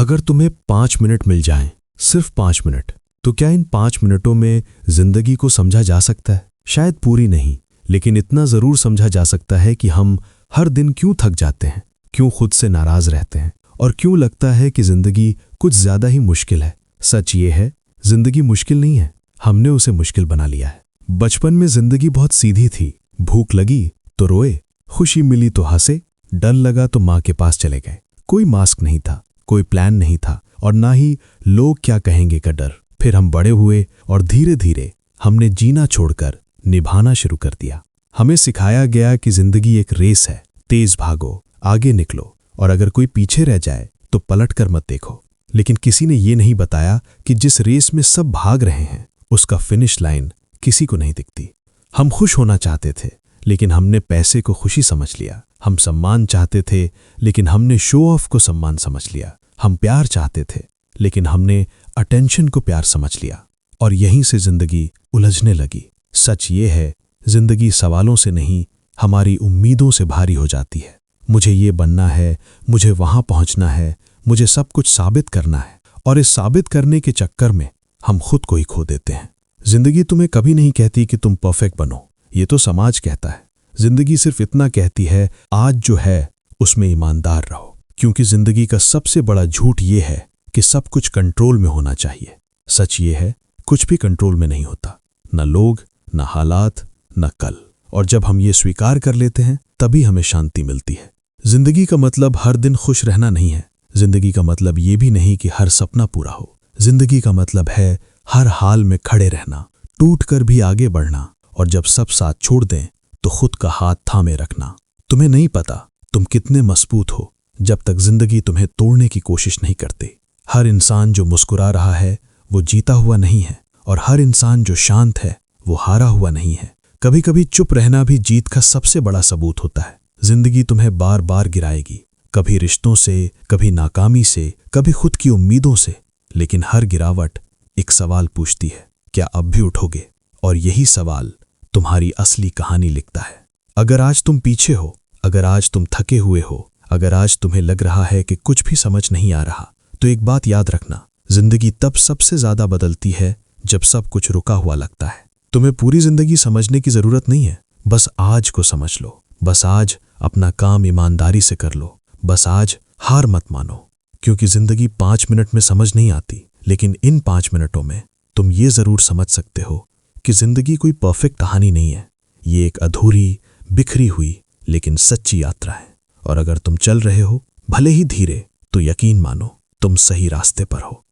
अगर तुम्हें 5 मिनट मिल जाएं, सिर्फ 5 मिनट, तो क्या इन 5 मिनटों में जिंदगी को समझा जा सकता है? शायद पूरी नहीं, लेकिन इतना जरूर समझा जा सकता है कि हम हर दिन क्यों थक जाते हैं, क्यों खुद से नाराज रहते हैं और क्यों लगता है कि जिंदगी कुछ ज्यादा ही मुश्किल है। सच ये है, जिंदगी मुश्किल नहीं है, हमने उसे मुश्किल बना लिया है। बचपन में जिंदगी बहुत सीधी थी। भूख लगी तो रोए, खुशी मिली तो हंसे, डर लगा तो माँ के पास चले गए। कोई मास्क नहीं था, कोई प्लान नहीं था और ना ही लोग क्या कहेंगे का डर। फिर हम बड़े हुए और धीरे धीरे हमने जीना छोड़कर निभाना शुरू कर दिया। हमें सिखाया गया कि जिंदगी एक रेस है, तेज भागो, आगे निकलो और अगर कोई पीछे रह जाए तो पलट कर मत देखो। लेकिन किसी ने ये नहीं बताया कि जिस रेस में सब भाग रहे हैं उसका फिनिश लाइन किसी को नहीं दिखती। हम खुश होना चाहते थे लेकिन हमने पैसे को खुशी समझ लिया। हम सम्मान चाहते थे लेकिन हमने शो ऑफ को सम्मान समझ लिया। हम प्यार चाहते थे लेकिन हमने अटेंशन को प्यार समझ लिया और यहीं से जिंदगी उलझने लगी। सच ये है, जिंदगी सवालों से नहीं, हमारी उम्मीदों से भारी हो जाती है। मुझे ये बनना है, मुझे वहां पहुंचना है, मुझे सब कुछ साबित करना है और इस साबित करने के चक्कर में हम खुद को ही खो देते हैं। जिंदगी तुम्हें कभी नहीं कहती कि तुम परफेक्ट बनो, ये तो समाज कहता है। जिंदगी सिर्फ इतना कहती है, आज जो है उसमें ईमानदार रहो। क्योंकि जिंदगी का सबसे बड़ा झूठ ये है कि सब कुछ कंट्रोल में होना चाहिए। सच ये है, कुछ भी कंट्रोल में नहीं होता, न लोग, न हालात, न कल। और जब हम ये स्वीकार कर लेते हैं तभी हमें शांति मिलती है। जिंदगी का मतलब हर दिन खुश रहना नहीं है। जिंदगी का मतलब ये भी नहीं कि हर सपना पूरा हो। जिंदगी का मतलब है हर हाल में खड़े रहना, टूट कर भी आगे बढ़ना और जब सब साथ छोड़ दें तो खुद का हाथ थामे रखना। तुम्हें नहीं पता तुम कितने मजबूत हो जब तक जिंदगी तुम्हें तोड़ने की कोशिश नहीं करती। हर इंसान जो मुस्कुरा रहा है वो जीता हुआ नहीं है और हर इंसान जो शांत है वो हारा हुआ नहीं है। कभी कभी चुप रहना भी जीत का सबसे बड़ा सबूत होता है। जिंदगी तुम्हें बार बार गिराएगी, कभी रिश्तों से, कभी नाकामी से, कभी खुद की उम्मीदों से, लेकिन हर गिरावट एक सवाल पूछती है, क्या अब भी उठोगे? और यही सवाल तुम्हारी असली कहानी लिखता है। अगर आज तुम पीछे हो, अगर आज तुम थके हुए हो, अगर आज तुम्हें लग रहा है कि कुछ भी समझ नहीं आ रहा, तो एक बात याद रखना, जिंदगी तब सबसे ज्यादा बदलती है जब सब कुछ रुका हुआ लगता है। तुम्हें पूरी जिंदगी समझने की जरूरत नहीं है, बस आज को समझ लो। बस आज अपना काम ईमानदारी से कर लो। बस आज हार मत मानो, क्योंकि जिंदगी 5 मिनट में समझ नहीं आती, लेकिन इन 5 मिनटों में तुम ये जरूर समझ सकते हो कि जिंदगी कोई परफेक्ट कहानी नहीं है। ये एक अधूरी, बिखरी हुई लेकिन सच्ची यात्रा है। और अगर तुम चल रहे हो, भले ही धीरे, तो यकीन मानो तुम सही रास्ते पर हो।